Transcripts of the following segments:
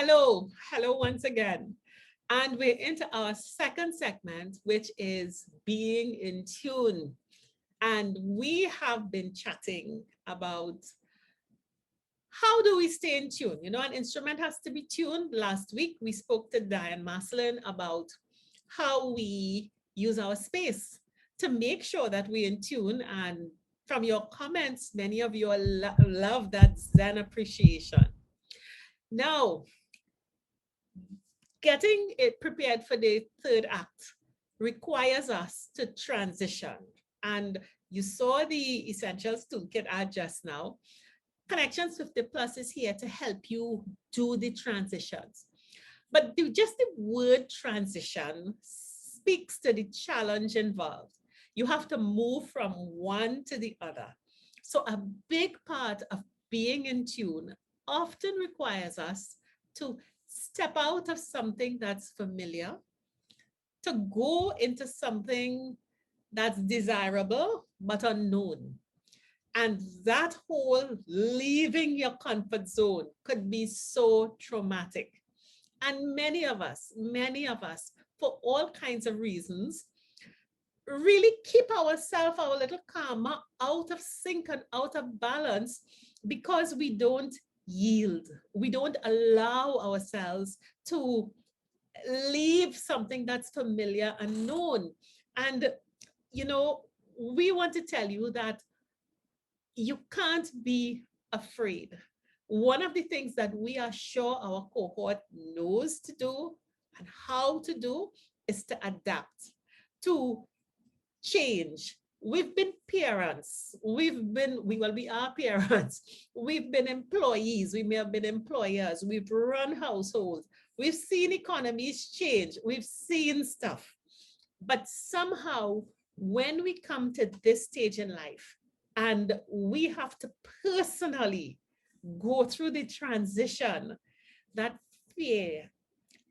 Hello once again. And we're into our second segment, which is being in tune. And we have been chatting about how do we stay in tune? You know, an instrument has to be tuned. Last week, we spoke to Yolande Marcial about how we use our space to make sure that we're in tune. And from your comments, many of you love that Zen appreciation. Now, getting it prepared for the third act requires us to transition. And you saw the Essentials Toolkit ad just now. Connections 50 Plus is here to help you do the transitions. But just the word transition speaks to the challenge involved. You have to move from one to the other. So a big part of being in tune often requires us to step out of something that's familiar, to go into something that's desirable but unknown. And that whole leaving your comfort zone could be so traumatic. And many of us, for all kinds of reasons, really keep ourselves our little karma out of sync and out of balance because we don't yield. We don't allow ourselves to leave something that's familiar and known. And, you know, we want to tell you that you can't be afraid. One of the things that we are sure our cohort knows to do and how to do is to adapt, to change. We've been parents. We are parents. We've been employees. We may have been employers. We've run households. We've seen economies change. We've seen stuff. But somehow, when we come to this stage in life and we have to personally go through the transition, that fear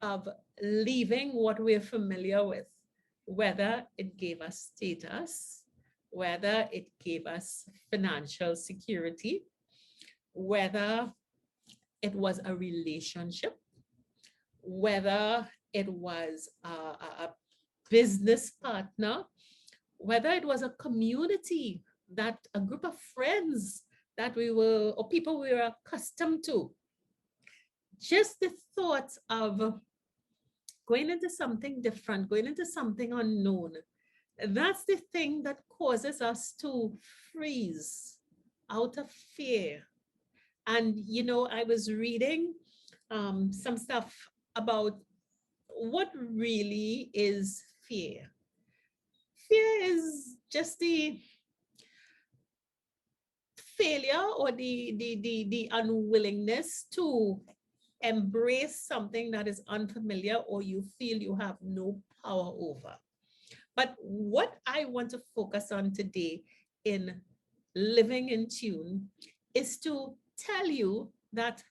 of leaving what we're familiar with, whether it gave us status, whether it gave us financial security, whether it was a relationship, whether it was a business partner, whether it was a community, that a group of friends that we were, or people we were accustomed to. Just the thought of going into something different, going into something unknown, that's the thing that causes us to freeze out of fear. And, you know, I was reading some stuff about what really is fear. Fear is just the failure or the unwillingness to embrace something that is unfamiliar or you feel you have no power over. But what I want to focus on today in living in tune is to tell you that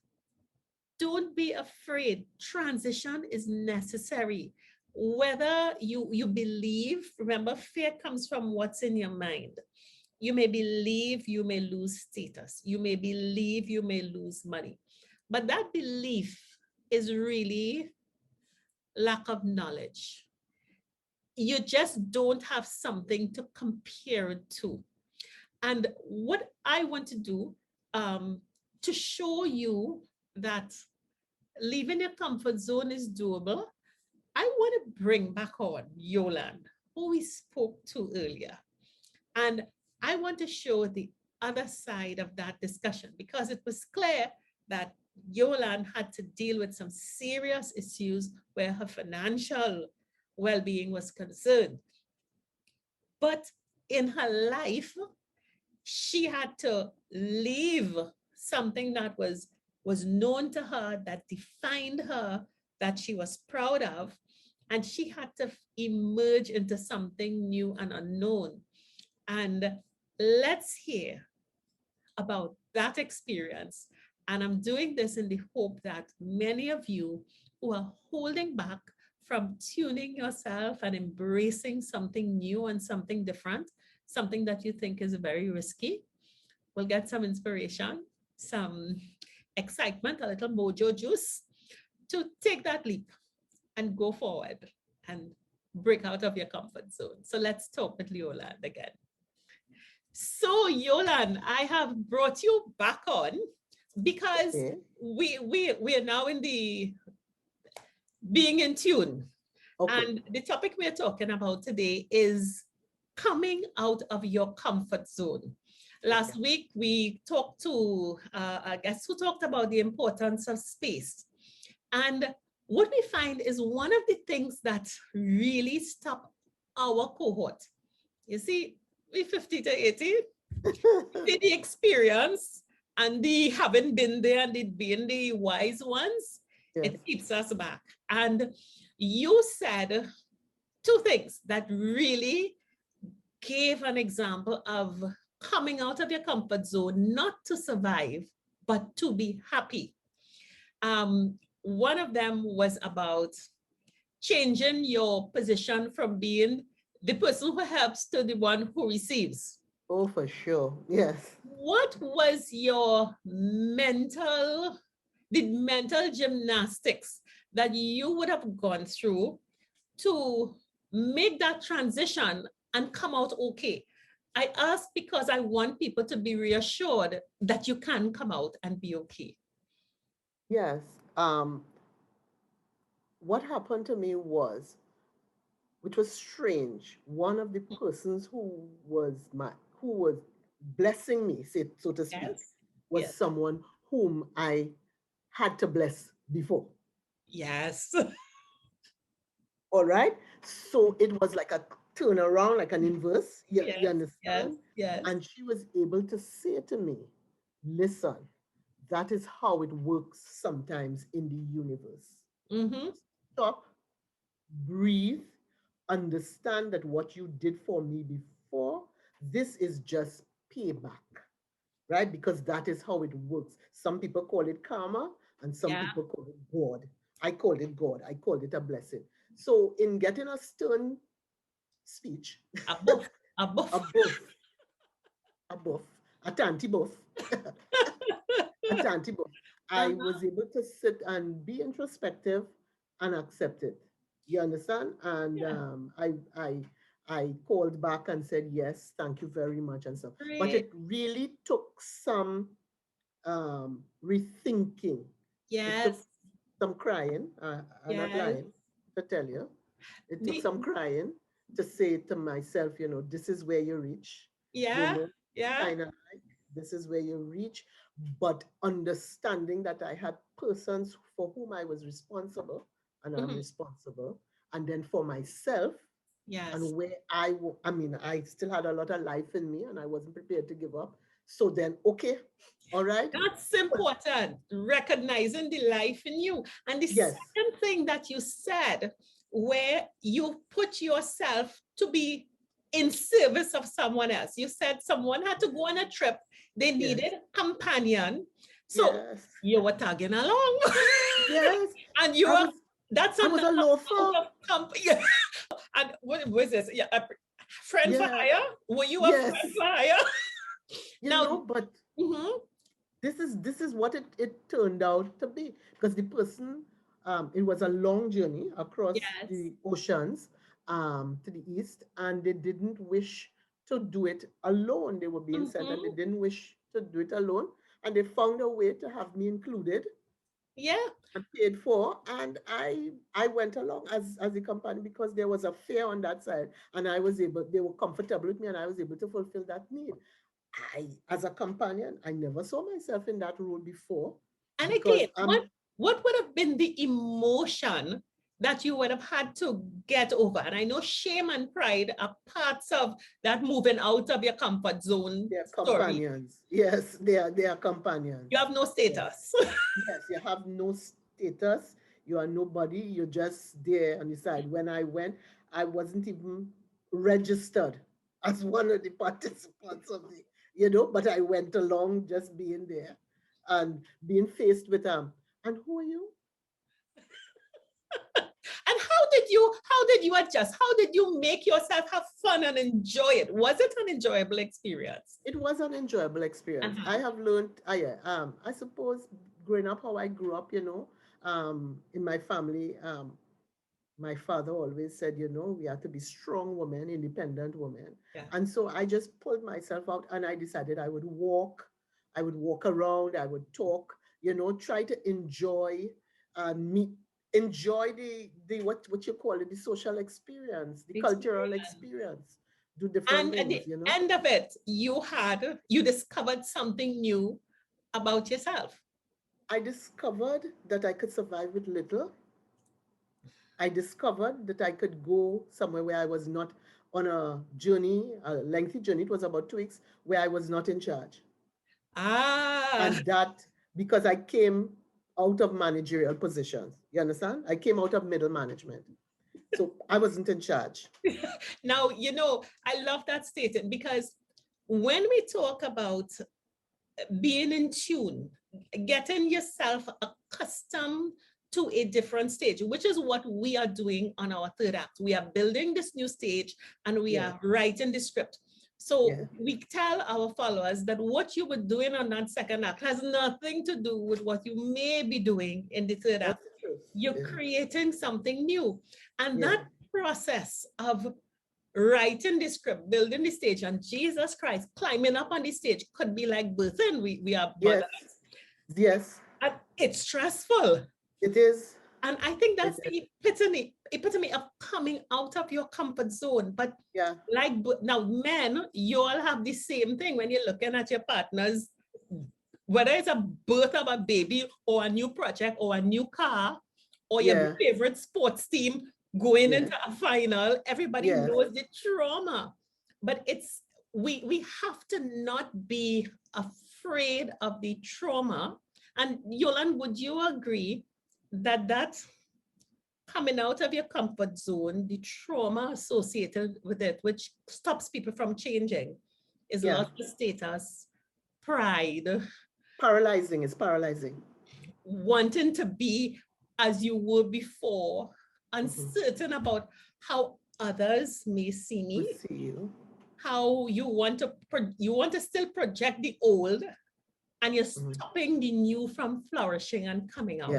don't be afraid. Transition is necessary. Whether you believe, remember, fear comes from what's in your mind. You may believe you may lose status. You may believe you may lose money. But that belief is really lack of knowledge. You just don't have something to compare it to. And what I want to do to show you that leaving your comfort zone is doable, I want to bring back on Yolande, who we spoke to earlier. And I want to show the other side of that discussion because it was clear that Yolande had to deal with some serious issues where her financial well-being was concerned. But in her life, she had to leave something that was known to her, that defined her, that she was proud of, and she had to emerge into something new and unknown. And let's hear about that experience. And I'm doing this in the hope that many of you who are holding back from tuning yourself and embracing something new and something different, something that you think is very risky, will get some inspiration, some excitement, a little mojo juice, to take that leap and go forward and break out of your comfort zone. So let's talk with Yolande again. So Yolande, I have brought you back on because we are now in the being in tune. Okay. And the topic we're talking about today is coming out of your comfort zone. Last week, we talked to a guest who talked about the importance of space. And what we find is one of the things that really stop our cohort. You see, we 50 to 80, the experience and the having been there and it being the wise ones, it keeps us back. And you said two things that really gave an example of coming out of your comfort zone, not to survive, but to be happy. One of them was about changing your position from being the person who helps to the one who receives. Oh, for sure. Yes. What was your mental gymnastics that you would have gone through to make that transition and come out okay? I ask because I want people to be reassured that you can come out and be okay. Yes. What happened to me was, which was strange, one of the persons who was blessing me, so to speak, was someone whom I had to bless before. Yes. All right. So it was like a turnaround, like an inverse. You understand? Yes. And she was able to say to me, listen, that is how it works sometimes in the universe. Mm-hmm. Stop, breathe, understand that what you did for me before, this is just payback, right? Because that is how it works. Some people call it karma and some people call it God. I called it God. I called it a blessing. So in getting a stern speech, above, a tanty buff, a tanty buff, I was able to sit and be introspective and accept it. You understand? And I called back and said, yes, thank you very much and stuff. Great. But it really took some rethinking. Yes. It took some crying. I'm not lying to tell you. It took some crying to say to myself, you know, this is where you reach. Yeah. Kind of like, this is where you reach. But understanding that I had persons for whom I was responsible and I'm responsible. And then for myself, and where I mean, I still had a lot of life in me and I wasn't prepared to give up. So then, okay, all right. That's important, recognizing the life in you. And the second thing that you said, where you put yourself to be in service of someone else. You said someone had to go on a trip, they needed companion. So you were tagging along. Yes. And you were, I was a loafer. And what was this? Yeah, a friend for hire? Were you a friend for hire? But this is what it turned out to be, because the person, it was a long journey across the oceans to the east, and they didn't wish to do it alone. They were being sent and they didn't wish to do it alone, and they found a way to have me included. And paid for, and I went along as a company because there was a fare on that side, and they were comfortable with me, and I was able to fulfill that need. As a companion, I never saw myself in that role before. And again, what would have been the emotion that you would have had to get over? And I know shame and pride are parts of that moving out of your comfort zone. They're companions. Yes, they are companions. You have no status. Yes, you have no status. You are nobody. You're just there on the side. When I went, I wasn't even registered as one of the participants of the, but I went along just being there and being faced with and who are you? And how did you adjust? How did you make yourself have fun and enjoy it? Was it an enjoyable experience? It was an enjoyable experience. I have learned, I suppose growing up how I grew up, in my family, my father always said, we have to be strong women, independent women. Yeah. And so I just pulled myself out and I decided I would walk around, I would talk, try to enjoy me enjoy the what you call it, the social experience, the cultural experience, do different And at the things. end of it, you discovered something new about yourself. I discovered that I could survive with little. I discovered that I could go somewhere where I was not on a journey, a lengthy journey. It was about 2 weeks, where I was not in charge. Ah. And that because I came out of managerial positions. You understand? I came out of middle management. So I wasn't in charge. Now, I love that statement because when we talk about being in tune, getting yourself accustomed to a different stage, which is what we are doing on our third act. We are building this new stage and we are writing the script. So we tell our followers that what you were doing on that second act has nothing to do with what you may be doing in the third act. You're creating something new. And that process of writing the script, building the stage, and Jesus Christ climbing up on the stage could be like birthing. We are mothers. Yes. And it's stressful. It is. And I think that's the epitome of coming out of your comfort zone. But like now, men, you all have the same thing when you're looking at your partners, whether it's a birth of a baby or a new project or a new car or your favorite sports team going into a final. Everybody knows the trauma. But we have to not be afraid of the trauma. And Yolande, would you agree that coming out of your comfort zone, the trauma associated with it, which stops people from changing, is loss of status, pride. Paralyzing. It's paralyzing. Wanting to be as you were before, uncertain about how others may see me, see you. How you want to still project the old, and you're stopping the new from flourishing and coming out.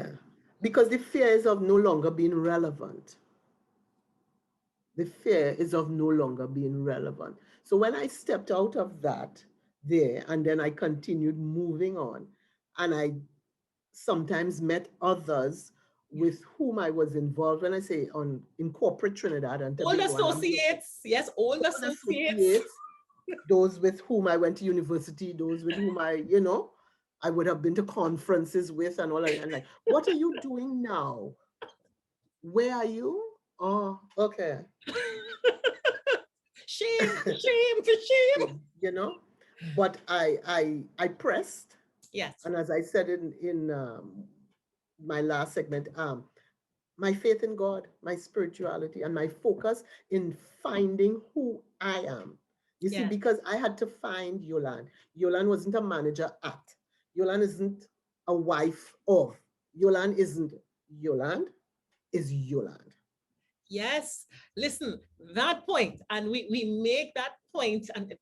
Because the fear is of no longer being relevant. The fear is of no longer being relevant. So when I stepped out of that there, and then I continued moving on, and I sometimes met others with whom I was involved. When I say in corporate Trinidad and Tobago, old associates, old associates. Those with whom I went to university, those with whom I would have been to conferences with and all that. And like, what are you doing now? Where are you? Oh, okay. Shame. But I pressed. Yes. And as I said in my last segment, my faith in God, my spirituality, and my focus in finding who I am. You see, because I had to find Yolande. Yolande wasn't a manager at. Yolande isn't a wife of. Yolande isn't Yolande, is Yolande. Yes. Listen, that point, and we make that point, and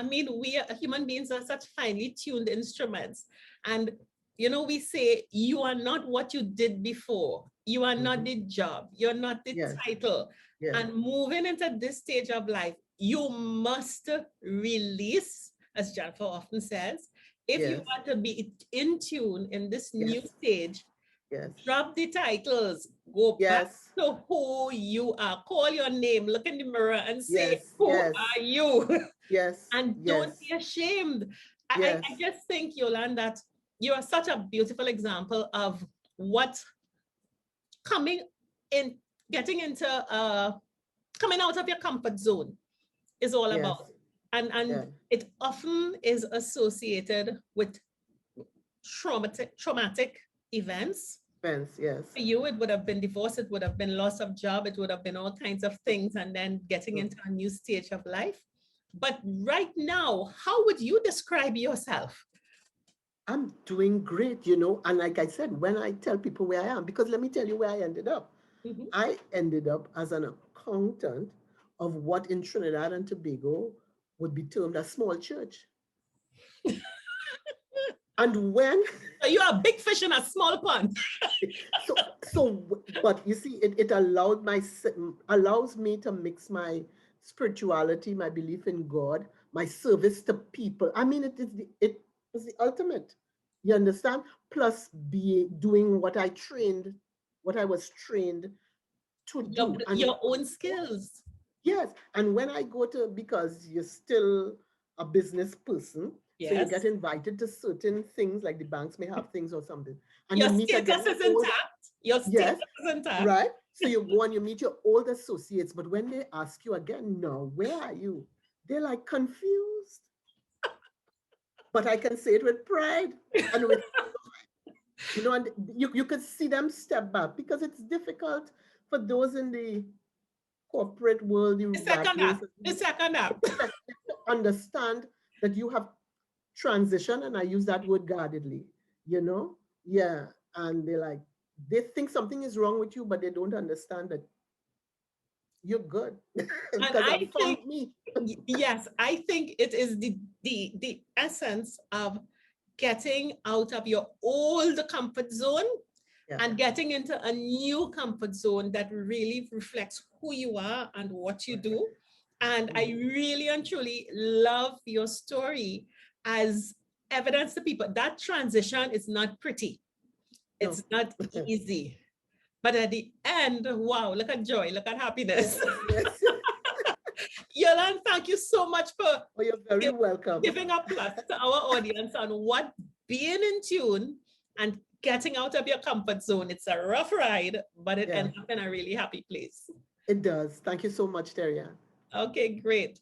we human beings are such finely tuned instruments. And we say, you are not what you did before. You are not the job. You're not the title. And moving into this stage of life, you must release, as Jennifer often says, if you want to be in tune in this new stage, drop the titles, go back to who you are, call your name, look in the mirror and say, who are you? And don't be ashamed. I just think, Yolande, that you are such a beautiful example of what coming out of your comfort zone is all about. And it often is associated with traumatic events. For you, it would have been divorce, it would have been loss of job, it would have been all kinds of things, and then getting into a new stage of life. But right now, how would you describe yourself? I'm doing great, and like I said, when I tell people where I am, because let me tell you where I ended up. I ended up as an accountant of what in Trinidad and Tobago would be termed a small church. And when so you're a big fish in a small pond. But you see, it allows me to mix my spirituality, my belief in God, my service to people. I mean, it is the ultimate. You understand? Plus, doing what I was trained to do. Your own skills. Yes, and when I go to, because you're still a business person, so you get invited to certain things, like the banks may have things or something, and your you meet status is intact. Your status is intact. Right? So you go and you meet your old associates, but when they ask you again, no, where are you? They're like confused. But I can say it with pride and with, and you could see them step back, because it's difficult for those in the corporate world, the second app, to understand that you have transition, and I use that word guardedly, yeah, and they think something is wrong with you, but they don't understand that you're good. Because I found me. Yes, I think it is the essence of getting out of your old comfort zone and getting into a new comfort zone that really reflects who you are and what you do. And I really and truly love your story as evidence to people. That transition is not pretty. It's not easy. But at the end, wow, look at joy, look at happiness. Yes. Yolande, thank you so much for you're very welcome. Giving a plus to our audience on what being in tune and getting out of your comfort zone. It's a rough ride, but it ends up in a really happy place. It does. Thank you so much, Terri. Okay, great.